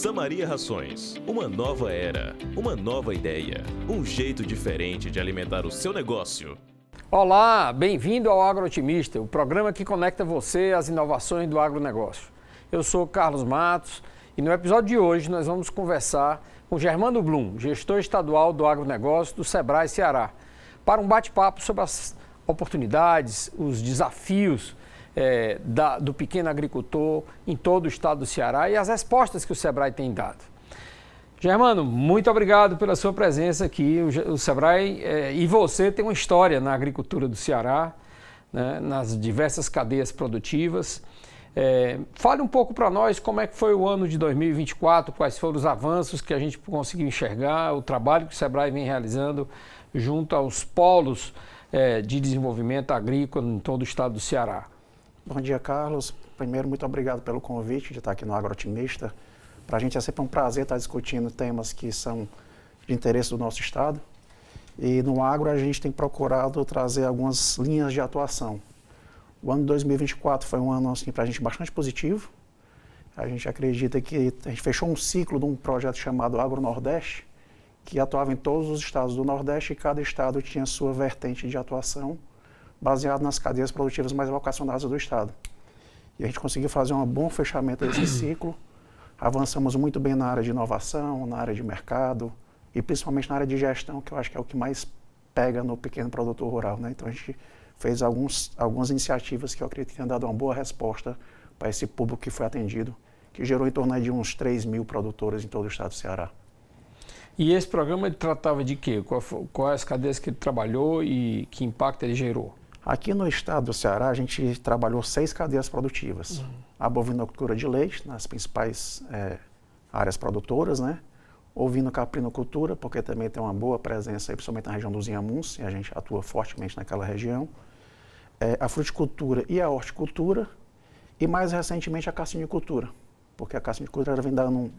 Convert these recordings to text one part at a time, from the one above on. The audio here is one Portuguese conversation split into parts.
Samaria Rações, uma nova era, uma nova ideia, um jeito diferente de alimentar o seu negócio. Olá, bem-vindo ao Agrootimista, o programa que conecta você às inovações do agronegócio. Eu sou Carlos Matos e no episódio de hoje nós vamos conversar com Germano Blum, gestor estadual do agronegócio do Sebrae Ceará, para um bate-papo sobre as oportunidades, os desafios do pequeno agricultor em todo o estado do Ceará e as respostas que o Sebrae tem dado. Germano, muito obrigado pela sua presença aqui. O Sebrae e você tem uma história na agricultura do Ceará, né, nas diversas cadeias produtivas. Fale um pouco para nós como é que foi o ano de 2024, quais foram os avanços que a gente conseguiu enxergar, o trabalho que o Sebrae vem realizando junto aos polos de desenvolvimento agrícola em todo o estado do Ceará. Bom dia, Carlos. Primeiro, muito obrigado pelo convite de estar aqui no Agrootimista. Para a gente é sempre um prazer estar discutindo temas que são de interesse do nosso estado. E no agro a gente tem procurado trazer algumas linhas de atuação. O ano de 2024 foi um ano assim, para a gente bastante positivo. A gente acredita que a gente fechou um ciclo de um projeto chamado Agro Nordeste, que atuava em todos os estados do Nordeste e cada estado tinha sua vertente de atuação, baseado nas cadeias produtivas mais vocacionadas do estado. E a gente conseguiu fazer um bom fechamento desse ciclo. Avançamos muito bem na área de inovação, na área de mercado e principalmente na área de gestão, que eu acho que é o que mais pega no pequeno produtor rural, né? Então a gente fez algumas iniciativas que eu acredito que tenham dado uma boa resposta para esse público que foi atendido, que gerou em torno de uns 3.000 produtores em todo o estado do Ceará. E esse programa ele tratava de quê? Quais as cadeias que ele trabalhou e que impacto ele gerou? Aqui no estado do Ceará, a gente trabalhou 6 cadeias produtivas. A bovinocultura de leite, nas principais áreas produtoras, né? Ovino-caprinocultura, porque também tem uma boa presença, principalmente na região dos Inhamuns, e a gente atua fortemente naquela região. A fruticultura e a horticultura, e mais recentemente a cassinicultura, porque a cassinicultura vem dando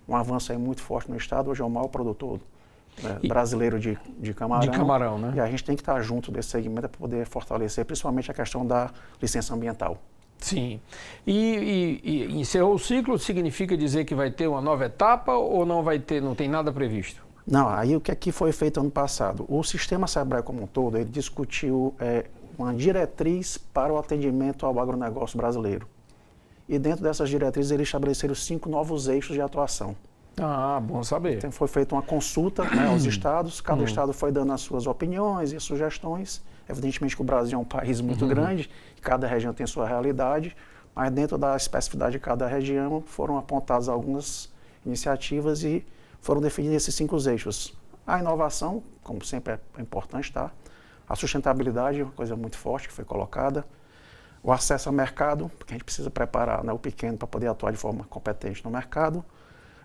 um avanço aí muito forte no estado, hoje é o maior produtor brasileiro de camarão. De camarão, né? E a gente tem que estar junto desse segmento para poder fortalecer, principalmente a questão da licença ambiental. Sim. E encerrou o ciclo significa dizer que vai ter uma nova etapa ou não vai ter, não tem nada previsto? Não, aí o que aqui foi feito ano passado? O sistema Sebrae como um todo, ele discutiu uma diretriz para o atendimento ao agronegócio brasileiro. E dentro dessas diretrizes eles estabeleceram 5 novos eixos de atuação. Ah, bom saber. Então foi feita uma consulta aos estados, cada estado foi dando as suas opiniões e sugestões. Evidentemente que o Brasil é um país muito grande, cada região tem sua realidade, mas dentro da especificidade de cada região foram apontadas algumas iniciativas e foram definidos esses 5 eixos. A inovação, como sempre é importante, tá? A sustentabilidade, uma coisa muito forte que foi colocada. O acesso ao mercado, porque a gente precisa preparar, né, o pequeno para poder atuar de forma competente no mercado.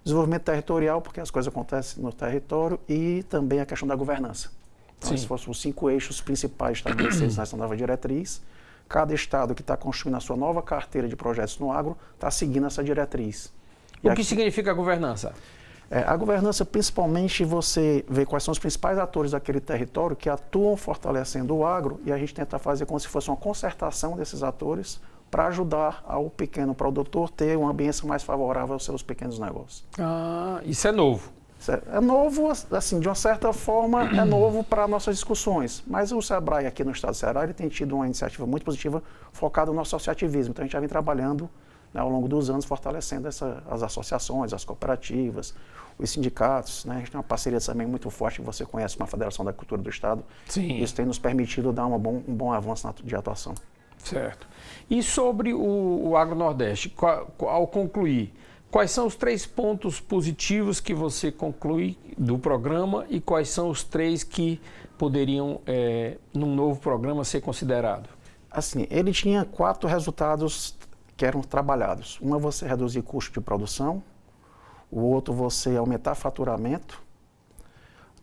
Desenvolvimento territorial, porque as coisas acontecem no território, e também a questão da governança. Então, se fossem os 5 eixos principais estabelecidos nessa nova diretriz, cada estado que está construindo a sua nova carteira de projetos no agro está seguindo essa diretriz. O que significa a governança? A governança, principalmente, você vê quais são os principais atores daquele território que atuam fortalecendo o agro, e a gente tenta fazer como se fosse uma concertação desses atores para ajudar ao pequeno produtor ter uma ambiência mais favorável aos seus pequenos negócios. Ah, isso é novo. É novo, assim, de uma certa forma, é novo para nossas discussões. Mas o Sebrae aqui no estado do Ceará, ele tem tido uma iniciativa muito positiva focada no nosso associativismo. Então a gente já vem trabalhando, né, ao longo dos anos, fortalecendo as associações, as cooperativas, os sindicatos, né? A gente tem uma parceria também muito forte, que você conhece, com a Federação da Agricultura do Estado. Sim. Isso tem nos permitido dar um bom avanço de atuação. Certo. E sobre o Agro Nordeste, ao concluir, quais são os 3 pontos positivos que você conclui do programa e quais são os 3 que poderiam, num novo programa, ser considerados? Assim, ele tinha 4 resultados que eram trabalhados. Uma, você reduzir custo de produção. O outro, você aumentar faturamento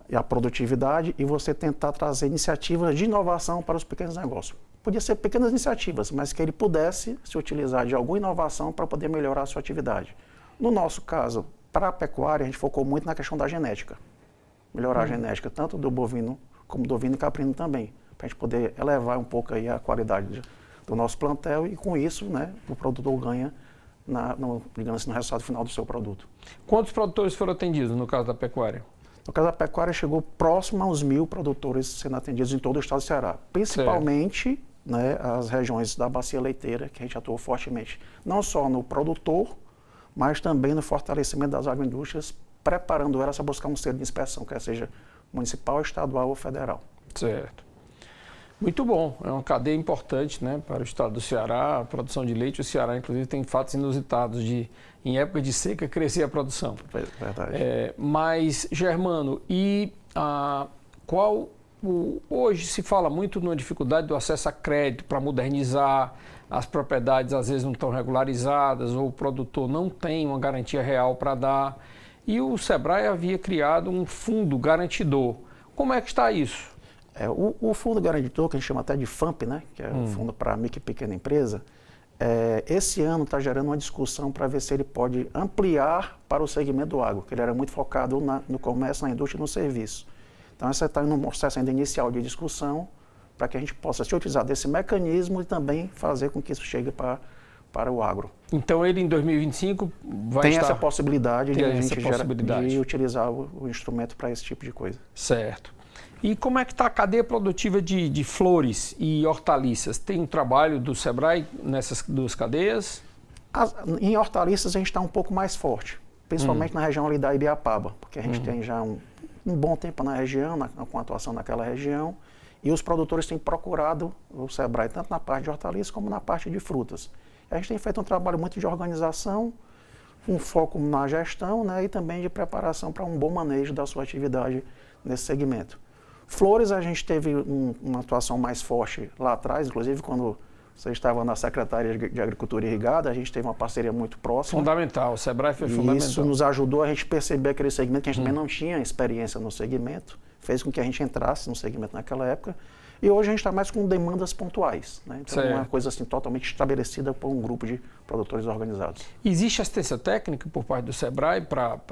e a produtividade, e você tentar trazer iniciativas de inovação para os pequenos negócios. Podia ser pequenas iniciativas, mas que ele pudesse se utilizar de alguma inovação para poder melhorar a sua atividade. No nosso caso, para a pecuária, a gente focou muito na questão da genética. Melhorar a genética tanto do bovino como do ovino e caprino também, para a gente poder elevar um pouco aí a qualidade do nosso plantel, e com isso, né, o produtor ganha digamos assim, no resultado final do seu produto. Quantos produtores foram atendidos no caso da pecuária? No caso da pecuária, chegou próximo aos 1.000 produtores sendo atendidos em todo o estado do Ceará, principalmente, né, as regiões da bacia leiteira, que a gente atuou fortemente, não só no produtor, mas também no fortalecimento das agroindústrias, preparando elas a buscar um selo de inspeção, quer seja municipal, estadual ou federal. Certo. Muito bom, é uma cadeia importante, né, para o estado do Ceará, a produção de leite. O Ceará, inclusive, tem fatos inusitados de, em época de seca, crescer a produção. Verdade. Mas, Germano, hoje se fala muito numa dificuldade do acesso a crédito para modernizar, as propriedades às vezes não estão regularizadas, ou o produtor não tem uma garantia real para dar. E o Sebrae havia criado um fundo garantidor. Como é que está isso? O fundo garantidor, que a gente chama até de FAMP, né, que é o Fundo para Micro e Pequena Empresa, esse ano está gerando uma discussão para ver se ele pode ampliar para o segmento do agro, que ele era muito focado no comércio, na indústria e no serviço. Então, essa está em um processo ainda inicial de discussão para que a gente possa se utilizar desse mecanismo e também fazer com que isso chegue para o agro. Então, ele em 2025 vai Tem estar... essa possibilidade de a gente de utilizar o instrumento para esse tipo de coisa. Certo. E como é que está a cadeia produtiva de flores e hortaliças? Tem um trabalho do Sebrae nessas duas cadeias? Em hortaliças a gente está um pouco mais forte, principalmente na região ali da Ibiapaba, porque a gente tem já um bom tempo na região, com atuação naquela região, e os produtores têm procurado o Sebrae tanto na parte de hortaliças como na parte de frutas. A gente tem feito um trabalho muito de organização, um foco na gestão, né, e também de preparação para um bom manejo da sua atividade nesse segmento. Flores, a gente teve uma atuação mais forte lá atrás, inclusive quando você estava na Secretaria de Agricultura Irrigada, a gente teve uma parceria muito próxima. Fundamental, o Sebrae foi fundamental. Isso nos ajudou a gente perceber aquele segmento que a gente também não tinha experiência no segmento, fez com que a gente entrasse no segmento naquela época. E hoje a gente está mais com demandas pontuais, né? Então é uma coisa assim totalmente estabelecida por um grupo de produtores organizados. Existe assistência técnica por parte do Sebrae,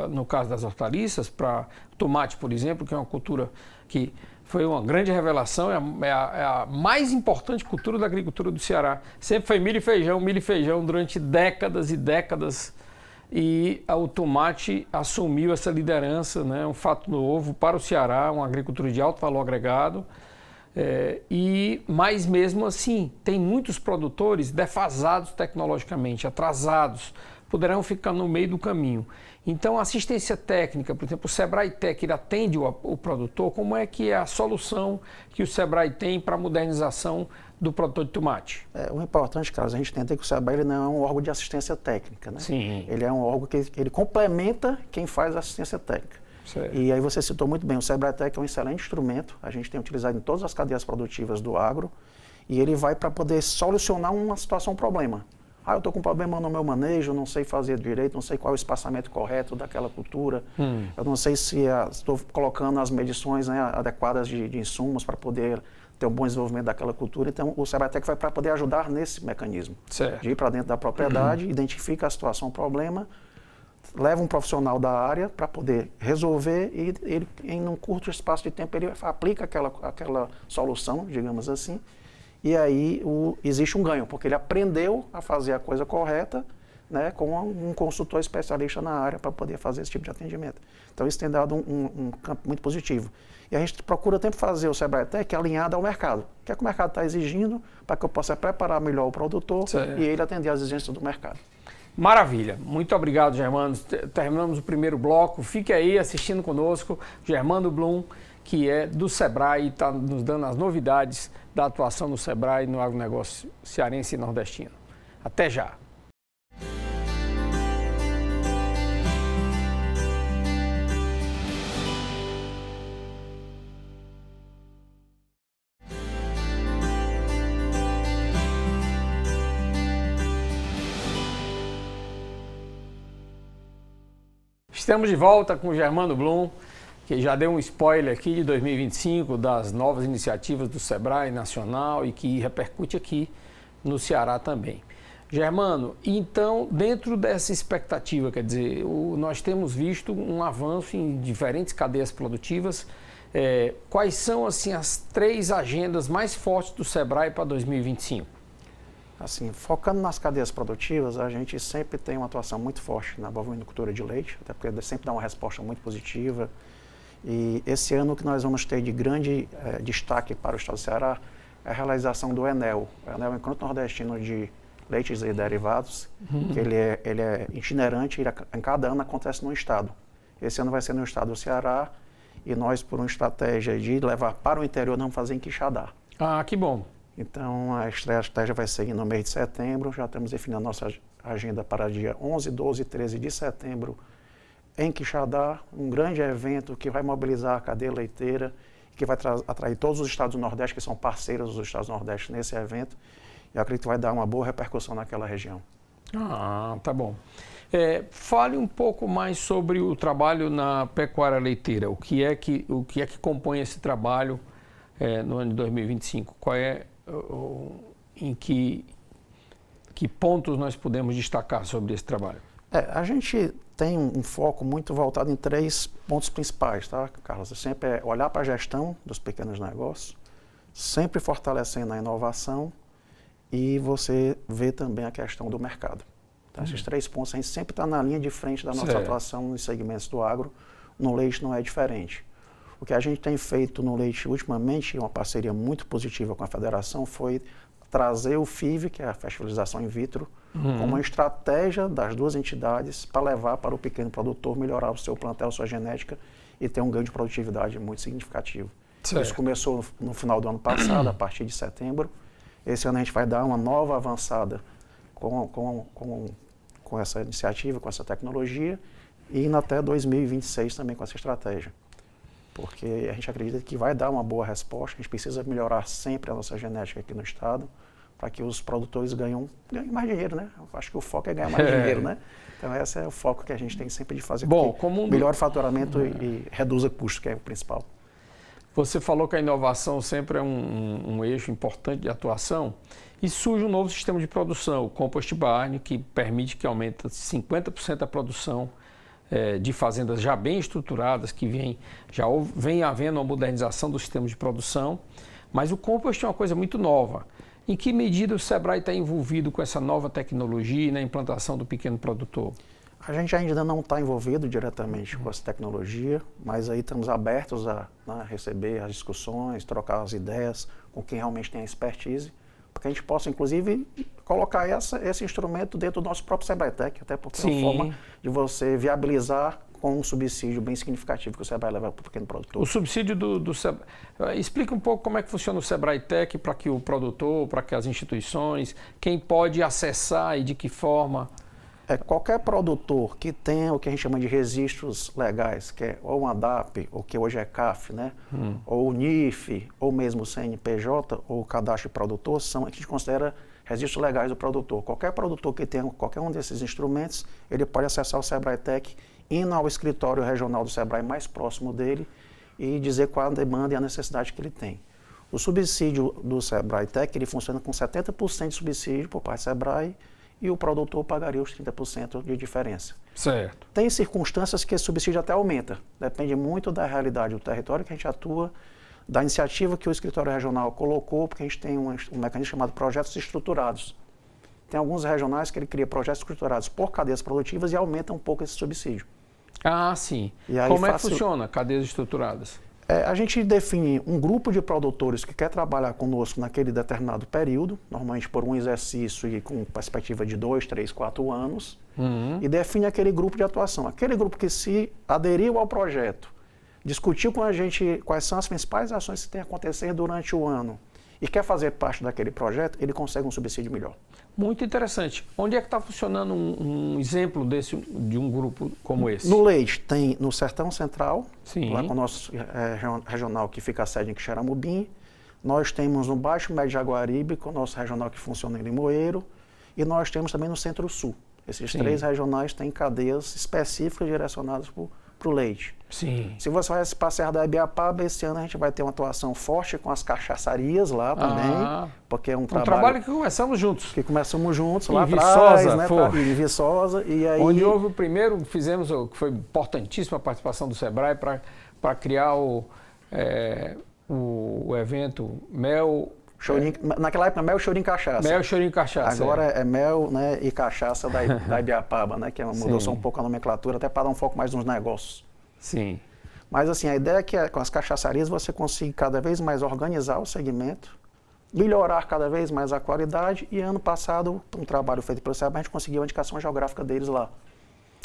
no caso das hortaliças, para tomate, por exemplo, que é uma cultura que foi uma grande revelação, é a mais importante cultura da agricultura do Ceará. Sempre foi milho e feijão durante décadas e décadas. E o tomate assumiu essa liderança, né? Um fato novo para o Ceará, uma agricultura de alto valor agregado. Mas mesmo assim, tem muitos produtores defasados tecnologicamente, atrasados, poderão ficar no meio do caminho. Então, a assistência técnica, por exemplo, o Sebrae Tech, ele atende o produtor, como é que é a solução que o Sebrae tem para a modernização do produtor de tomate? O importante, Carlos, a gente entender que o Sebrae ele não é um órgão de assistência técnica, né? Sim. Ele é um órgão que ele complementa quem faz a assistência técnica. Certo. E aí você citou muito bem, o Sebrae Tech é um excelente instrumento, a gente tem utilizado em todas as cadeias produtivas do agro, e ele vai para poder solucionar uma situação, um problema. Eu estou com um problema no meu manejo, não sei fazer direito, não sei qual é o espaçamento correto daquela cultura, eu não sei se estou colocando as medições, né, adequadas de insumos para poder ter um bom desenvolvimento daquela cultura. Então, o Sebrae Tech vai para poder ajudar nesse mecanismo. Certo. De ir para dentro da propriedade, identifica a situação, o problema, leva um profissional da área para poder resolver e ele, em um curto espaço de tempo, ele aplica aquela solução, digamos assim, e aí existe um ganho, porque ele aprendeu a fazer a coisa correta, né, com um consultor especialista na área para poder fazer esse tipo de atendimento. Então, isso tem dado um campo muito positivo. E a gente procura sempre fazer o Sebrae Tech alinhado ao mercado. O que é que o mercado está exigindo para que eu possa preparar melhor o produtor e ele atender às exigências do mercado. Maravilha. Muito obrigado, Germano. Terminamos o primeiro bloco. Fique aí assistindo conosco, Germano Blum, que é do Sebrae e está nos dando as novidades da atuação do Sebrae no agronegócio cearense e nordestino. Até já. Estamos de volta com o Germano Blum, que já deu um spoiler aqui de 2025 das novas iniciativas do Sebrae Nacional e que repercute aqui no Ceará também. Germano, então, dentro dessa expectativa, quer dizer, nós temos visto um avanço em diferentes cadeias produtivas. Quais são, assim, as 3 agendas mais fortes do Sebrae para 2025? Assim, focando nas cadeias produtivas, a gente sempre tem uma atuação muito forte na bovinocultura de leite, até porque sempre dá uma resposta muito positiva. E esse ano o que nós vamos ter de grande destaque para o estado do Ceará é a realização do ENEL. O ENEL é o Encontro Nordestino de Leites e Derivados, que ele é itinerante, em cada ano acontece no estado. Esse ano vai ser no estado do Ceará e nós, por uma estratégia de levar para o interior, vamos fazer em Quixadá. Ah, que bom. Então, a estratégia vai seguir no mês de setembro, já estamos definindo a nossa agenda para dia 11, 12 e 13 de setembro em Quixadá, um grande evento que vai mobilizar a cadeia leiteira, que vai atrair todos os estados do Nordeste, que são parceiros dos estados do Nordeste nesse evento, e eu acredito que vai dar uma boa repercussão naquela região. Ah, tá bom. Fale um pouco mais sobre o trabalho na pecuária leiteira. O que é que compõe esse trabalho no ano de 2025? Em que pontos nós podemos destacar sobre esse trabalho? A gente tem um foco muito voltado em 3 pontos principais, tá, Carlos? Sempre é olhar para a gestão dos pequenos negócios, sempre fortalecendo a inovação e você vê também a questão do mercado. Então, esses 3 pontos a gente sempre está na linha de frente da nossa atuação nos segmentos do agro. No leite não é diferente. O que a gente tem feito no leite ultimamente, uma parceria muito positiva com a federação, foi trazer o FIV, que é a fertilização in vitro, como uma estratégia das 2 entidades para levar para o pequeno produtor melhorar o seu plantel, sua genética e ter um ganho de produtividade muito significativo. Certo. Isso começou no final do ano passado, a partir de setembro. Esse ano a gente vai dar uma nova avançada com essa iniciativa, com essa tecnologia e indo até 2026 também com essa estratégia. Porque a gente acredita que vai dar uma boa resposta, a gente precisa melhorar sempre a nossa genética aqui no estado, para que os produtores ganhem mais dinheiro, né? Eu acho que o foco é ganhar mais dinheiro, né? Então esse é o foco que a gente tem sempre de fazer, melhore o faturamento e reduza custo, que é o principal. Você falou que a inovação sempre é um eixo importante de atuação e surge um novo sistema de produção, o Compost Barn, que permite que aumente 50% a produção de fazendas já bem estruturadas, que já vem havendo uma modernização do sistema de produção, mas o compost é uma coisa muito nova. Em que medida o Sebrae está envolvido com essa nova tecnologia e na implantação do pequeno produtor? A gente ainda não está envolvido diretamente com essa tecnologia, mas aí estamos abertos a receber as discussões, trocar as ideias com quem realmente tem a expertise, para que a gente possa, inclusive, colocar esse instrumento dentro do nosso próprio SebraeTech, até porque é uma forma de você viabilizar com um subsídio bem significativo que o Sebrae leva para o pequeno produtor. O subsídio do Sebrae... Explica um pouco como é que funciona o SebraeTech para que o produtor, para que as instituições, quem pode acessar e de que forma... Qualquer produtor que tenha o que a gente chama de registros legais, que é ou um ADAP, ou que hoje é CAF, né? Ou o NIF, ou mesmo o CNPJ, ou o cadastro de produtor, a gente considera registros legais do produtor. Qualquer produtor que tenha qualquer um desses instrumentos, ele pode acessar o SebraeTech, indo ao escritório regional do Sebrae mais próximo dele e dizer qual a demanda e a necessidade que ele tem. O subsídio do SebraeTech, ele funciona com 70% de subsídio por parte do Sebrae, e o produtor pagaria os 30% de diferença. Certo. Tem circunstâncias que esse subsídio até aumenta. Depende muito da realidade do território que a gente atua, da iniciativa que o escritório regional colocou, porque a gente tem um mecanismo chamado projetos estruturados. Tem alguns regionais que ele cria projetos estruturados por cadeias produtivas e aumenta um pouco esse subsídio. Ah, sim. Como é que funciona cadeias estruturadas? A gente define um grupo de produtores que quer trabalhar conosco naquele determinado período, normalmente por um exercício e com perspectiva de 2, 3, 4 anos, e define aquele grupo de atuação. Aquele grupo que se aderiu ao projeto, discutiu com a gente quais são as principais ações que têm a acontecer durante o ano e quer fazer parte daquele projeto, ele consegue um subsídio melhor. Muito interessante. Onde é que está funcionando um exemplo de um grupo como esse? No leite, tem no Sertão Central, Sim. lá com o nosso regional que fica a sede em Quixeramobim. Nós temos no Baixo Médio Jaguaribe, com o nosso regional que funciona em Limoeiro. E nós temos também no Centro-Sul. Esses Sim. 3 regionais têm cadeias específicas direcionadas para o leite. Sim. Se você vai para a Serra da Ibiapaba, esse ano a gente vai ter uma atuação forte com as cachaçarias lá também, porque é um trabalho que começamos juntos. Que começamos juntos lá atrás, né? Em Viçosa. E aí... Onde houve o primeiro, fizemos, que foi importantíssima a participação do Sebrae para criar o evento Mel Chorinho, naquela época, mel, chorinho e cachaça. Mel, chorinho e cachaça. Agora é mel, né, e cachaça da Ibiapaba, né, que mudou só um pouco a nomenclatura, até para dar um foco mais nos negócios. Sim. Mas assim, a ideia é que com as cachaçarias você consiga cada vez mais organizar o segmento, melhorar cada vez mais a qualidade, e ano passado, um trabalho feito pelo SEBRAE, a gente conseguiu a indicação geográfica deles lá.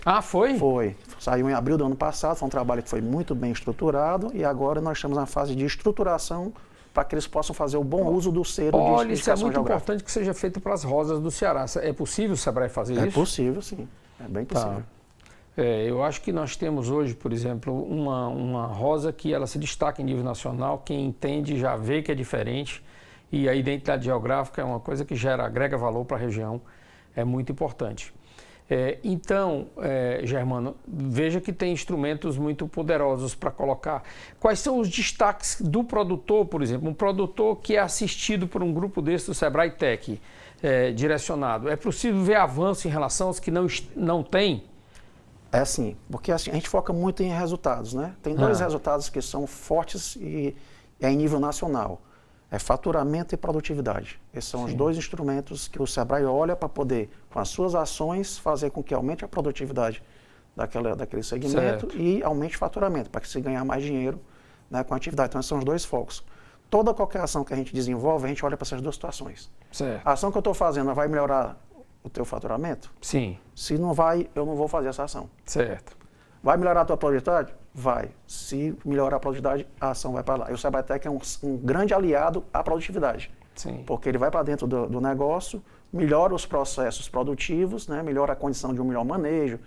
Ah, foi? Foi. Saiu em abril do ano passado, foi um trabalho que foi muito bem estruturado, e agora nós estamos na fase de estruturação para que eles possam fazer o bom uso do selo de Olha, isso é indicação muito geográfica. importante que seja feito para as rosas do Ceará. É possível o SEBRAE fazer isso? É possível, sim. É bem possível. Eu acho que nós temos hoje, por exemplo, uma rosa que ela se destaca em nível nacional, quem entende já vê que é diferente, e a identidade geográfica é uma coisa que agrega valor para a região, é muito importante. Então, Germano, veja que tem instrumentos muito poderosos para colocar. Quais são os destaques do produtor, por exemplo? Um produtor que é assistido por um grupo desse do SEBRAE Tech, direcionado. É possível ver avanço em relação aos que não têm? É sim, porque assim, a gente foca muito em resultados, né? Tem dois resultados que são fortes e é em nível nacional. É faturamento e produtividade. Esses são os dois instrumentos que o SEBRAE olha para poder, com as suas ações, fazer com que aumente a produtividade daquele segmento e aumente o faturamento, para que se ganhar mais dinheiro, né, com a atividade. Então, esses são os dois focos. Toda qualquer ação que a gente desenvolve, a gente olha para essas duas situações. Certo. A ação que eu estou fazendo vai melhorar o teu faturamento? Sim. Se não vai, eu não vou fazer essa ação. Certo. Vai melhorar a tua produtividade? Vai. Se melhorar a produtividade, a ação vai para lá. E o SEBRAE Tech é um grande aliado à produtividade. Sim. Porque ele vai para dentro do negócio, melhora os processos produtivos, né, melhora a condição de um melhor manejo,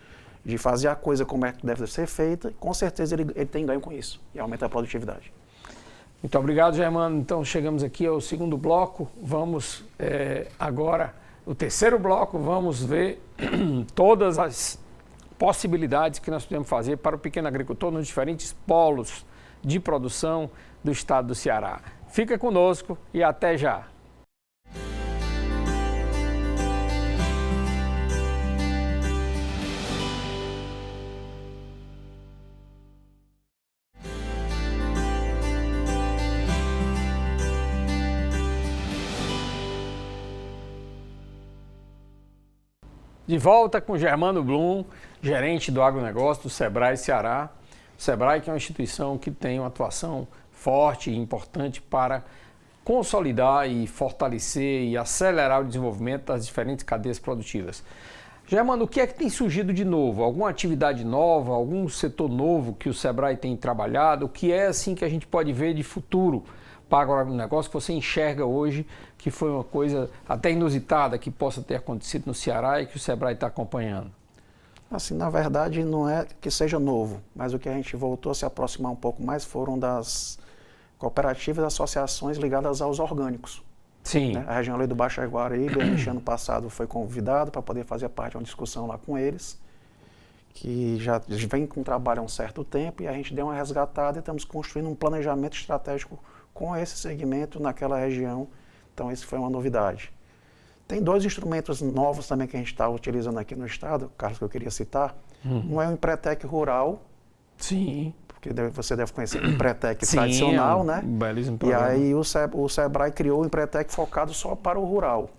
de fazer a coisa como é que deve ser feita. Com certeza ele tem ganho com isso e aumenta a produtividade. Muito obrigado, Germano. Então chegamos aqui ao segundo bloco. Vamos agora, o terceiro bloco, vamos ver todas as possibilidades que nós podemos fazer para o pequeno agricultor nos diferentes polos de produção do estado do Ceará. Fica conosco e até já. De volta com Germano Blum, gerente do agronegócio do SEBRAE Ceará. O SEBRAE que é uma instituição que tem uma atuação forte e importante para consolidar e fortalecer e acelerar o desenvolvimento das diferentes cadeias produtivas. Germano, o que é que tem surgido de novo? Alguma atividade nova, algum setor novo que o SEBRAE tem trabalhado? O que é assim que a gente pode ver de futuro para o agronegócio que você enxerga hoje que foi uma coisa até inusitada que possa ter acontecido no Ceará e que o SEBRAE está acompanhando? Assim, na verdade, não é que seja novo, mas o que a gente voltou a se aproximar um pouco mais foram das cooperativas e associações ligadas aos orgânicos. Sim. Né? A região ali do Baixo Jaguaribe, a gente ano passado foi convidado para poder fazer parte de uma discussão lá com eles, que já vem com trabalho há um certo tempo, e a gente deu uma resgatada e estamos construindo um planejamento estratégico com esse segmento naquela região. Então, isso foi uma novidade. Tem dois instrumentos novos também que a gente está utilizando aqui no estado, Carlos, que eu queria citar. Um é o Empretec Rural. Sim. Porque você deve conhecer o Empretec tradicional, né? Belíssimo E programa. aí o SEBRAE criou o Empretec focado só para o rural.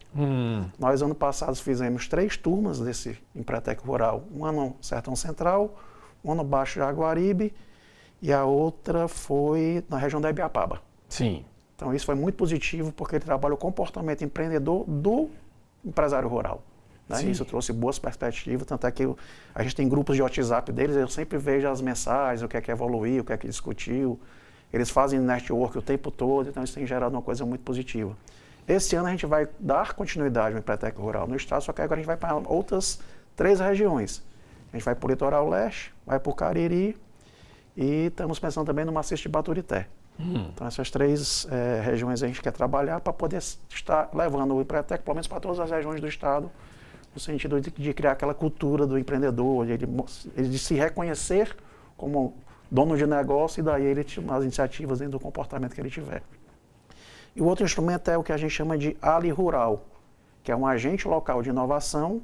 Nós, ano passado, fizemos 3 turmas desse Empretec Rural. Uma no Sertão Central, uma no Baixo Jaguaribe e a outra foi na região da Ibiapaba. Sim. Então, isso foi muito positivo, porque ele trabalha o comportamento empreendedor do empresário rural. Né? Isso trouxe boas perspectivas, tanto é que a gente tem grupos de WhatsApp deles, eu sempre vejo as mensagens, o que é que evoluiu, o que é que discutiu. Eles fazem network o tempo todo, então isso tem gerado uma coisa muito positiva. Esse ano a gente vai dar continuidade ao Empretec Rural no estado, só que agora a gente vai para outras 3 regiões. A gente vai para o Litoral Leste, vai para o Cariri e estamos pensando também no Maciço de Baturité. Então, essas 3 regiões a gente quer trabalhar para poder estar levando o Empretec, pelo menos para todas as regiões do estado, no sentido de criar aquela cultura do empreendedor, de se reconhecer como dono de negócio e daí ele tomar as iniciativas dentro do comportamento que ele tiver. E o outro instrumento é o que a gente chama de Ali Rural, que é um agente local de inovação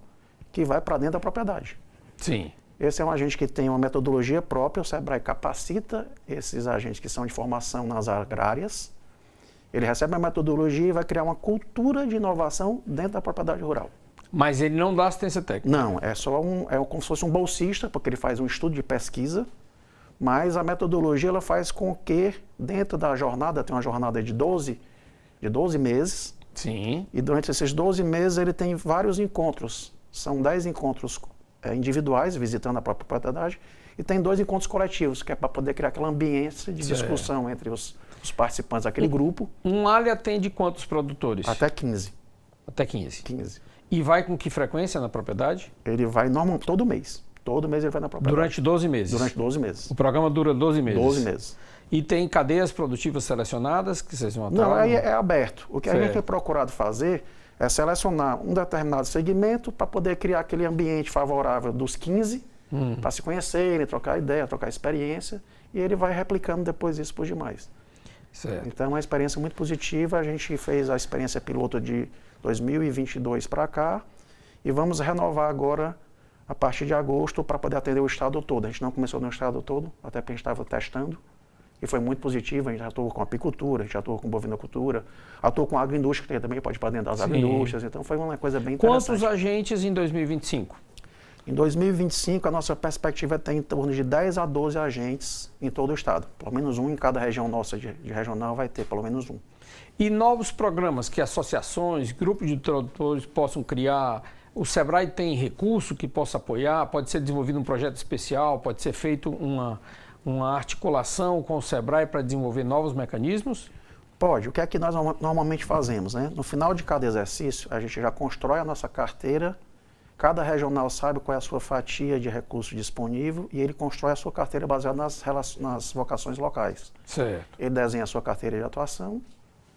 que vai para dentro da propriedade. Sim. Esse é um agente que tem uma metodologia própria, o SEBRAE capacita esses agentes que são de formação nas agrárias Ele recebe a metodologia e vai criar uma cultura de inovação dentro da propriedade rural. Mas ele não dá assistência técnica? Não, é como se fosse um bolsista, porque ele faz um estudo de pesquisa, mas a metodologia ela faz com que, dentro da jornada, tem uma jornada de 12 meses. Sim. E durante esses 12 meses ele tem vários encontros. São 10 encontros individuais, visitando a própria propriedade, e tem 2 encontros coletivos, que é para poder criar aquela ambiência de discussão entre os participantes daquele grupo. Um ALI atende quantos produtores? Até 15. Até 15. 15. E vai com que frequência na propriedade? Ele vai normalmente todo mês. Todo mês ele vai na propriedade. Durante 12 meses? Durante 12 meses. O programa dura 12 meses? 12 meses. E tem cadeias produtivas selecionadas que vocês vão atuar? Não, aí é aberto. O que a gente tem procurado fazer é selecionar um determinado segmento para poder criar aquele ambiente favorável dos 15, para se conhecerem, trocar ideia, trocar experiência, e ele vai replicando depois isso por demais. Certo. Então é uma experiência muito positiva. A gente fez a experiência piloto de 2022 para cá e vamos renovar agora a partir de agosto para poder atender o estado todo. A gente não começou no estado todo, até porque a gente estava testando. E foi muito positivo, a gente atuou com apicultura, a gente atuou com bovinocultura, atuou com agroindústria, que também pode ir para dentro das agroindústrias, então foi uma coisa bem interessante. Quantos agentes em 2025? Em 2025, a nossa perspectiva é ter em torno de 10 a 12 agentes em todo o estado. Pelo menos um em cada região nossa de regional vai ter, pelo menos um. E novos programas que associações, grupos de produtores possam criar? O SEBRAE tem recurso que possa apoiar? Pode ser desenvolvido um projeto especial? Pode ser feito uma articulação com o SEBRAE para desenvolver novos mecanismos? Pode. O que é que nós normalmente fazemos, né? No final de cada exercício, a gente já constrói a nossa carteira, cada regional sabe qual é a sua fatia de recurso disponível e ele constrói a sua carteira baseada nas vocações locais. Certo. Ele desenha a sua carteira de atuação,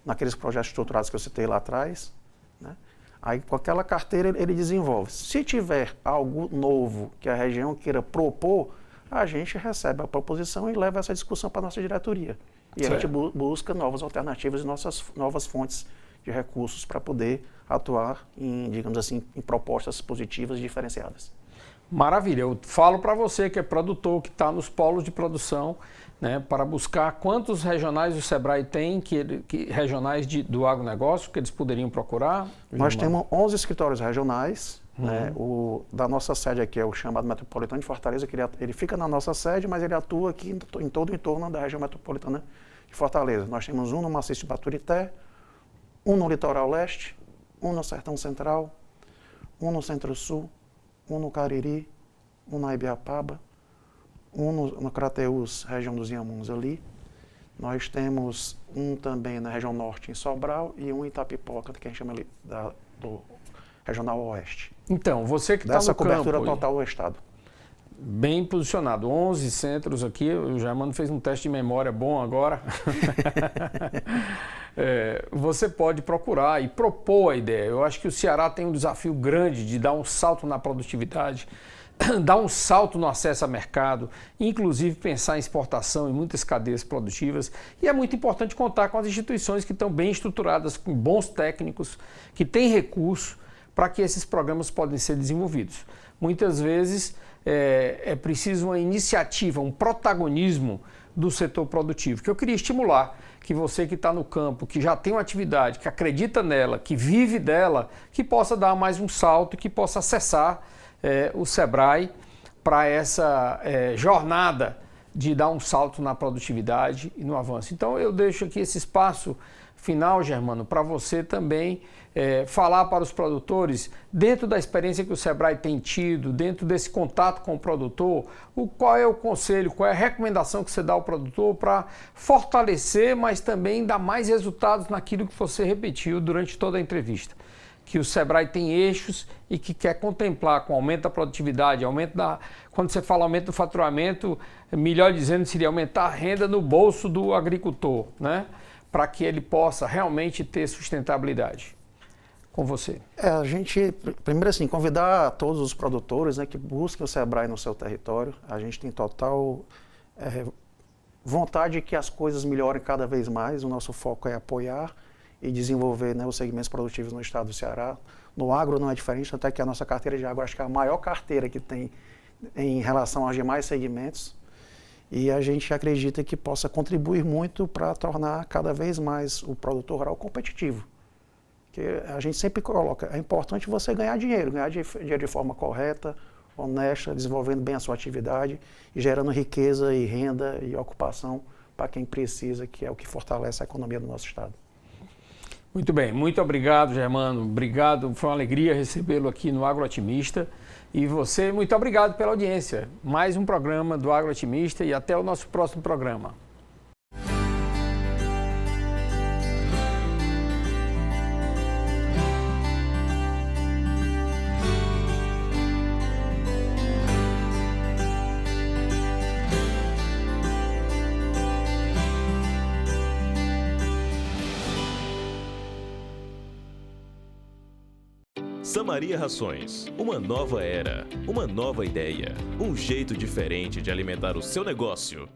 naqueles projetos estruturados que eu citei lá atrás, né? Aí, com aquela carteira, ele desenvolve. Se tiver algo novo que a região queira propor, a gente recebe a proposição e leva essa discussão para a nossa diretoria. E certo. A gente busca novas alternativas e novas fontes de recursos para poder atuar em, digamos assim, em propostas positivas e diferenciadas. Maravilha. Eu falo para você que é produtor, que está nos polos de produção, né, para buscar quantos regionais o SEBRAE tem, regionais do agronegócio, que eles poderiam procurar? Nós temos 11 escritórios regionais. Né? Da nossa sede aqui é o chamado Metropolitano de Fortaleza, que ele fica na nossa sede, mas ele atua aqui em todo o entorno da região metropolitana de Fortaleza. Nós temos um no Maciço de Baturité, um no Litoral Leste, um no Sertão Central, um no Centro-Sul, um no Cariri, um na Ibiapaba, um no Crateús, região dos Inhamuns ali. Nós temos um também na região norte, em Sobral, e um em Itapipoca, que a gente chama ali do Regional Oeste. Então, você que está no campo... Dessa cobertura total do estado. Bem posicionado, 11 centros aqui, o Germano fez um teste de memória bom agora. Você pode procurar e propor a ideia. Eu acho que o Ceará tem um desafio grande de dar um salto na produtividade, dar um salto no acesso a mercado, inclusive pensar em exportação em muitas cadeias produtivas. E é muito importante contar com as instituições que estão bem estruturadas, com bons técnicos, que têm recursos para que esses programas podem ser desenvolvidos. Muitas vezes é preciso uma iniciativa, um protagonismo do setor produtivo, que eu queria estimular que você que está no campo, que já tem uma atividade, que acredita nela, que vive dela, que possa dar mais um salto, que possa acessar o SEBRAE para essa jornada de dar um salto na produtividade e no avanço. Então eu deixo aqui esse espaço final, Germano, para você também falar para os produtores, dentro da experiência que o SEBRAE tem tido, dentro desse contato com o produtor, qual é o conselho, qual é a recomendação que você dá ao produtor para fortalecer, mas também dar mais resultados naquilo que você repetiu durante toda a entrevista. Que o SEBRAE tem eixos e que quer contemplar com aumento da produtividade, quando você fala aumento do faturamento, melhor dizendo, seria aumentar a renda no bolso do agricultor, né? Para que ele possa realmente ter sustentabilidade. Com você. A gente, primeiro assim, convidar todos os produtores, né, que busquem o SEBRAE no seu território. A gente tem total vontade de que as coisas melhorem cada vez mais. O nosso foco é apoiar e desenvolver, né, os segmentos produtivos no estado do Ceará. No agro não é diferente, até que a nossa carteira de agro acho que é a maior carteira que tem em relação aos demais segmentos. e a gente acredita que possa contribuir muito para tornar cada vez mais o produtor rural competitivo. Porque a gente sempre coloca, é importante você ganhar dinheiro de forma correta, honesta, desenvolvendo bem a sua atividade e gerando riqueza e renda e ocupação para quem precisa, que é o que fortalece a economia do nosso estado. Muito bem, muito obrigado, Germano. Obrigado, foi uma alegria recebê-lo aqui no Agro Otimista. E você, muito obrigado pela audiência. Mais um programa do Agro Otimista e até o nosso próximo programa. Samaria Rações, uma nova era, uma nova ideia, um jeito diferente de alimentar o seu negócio.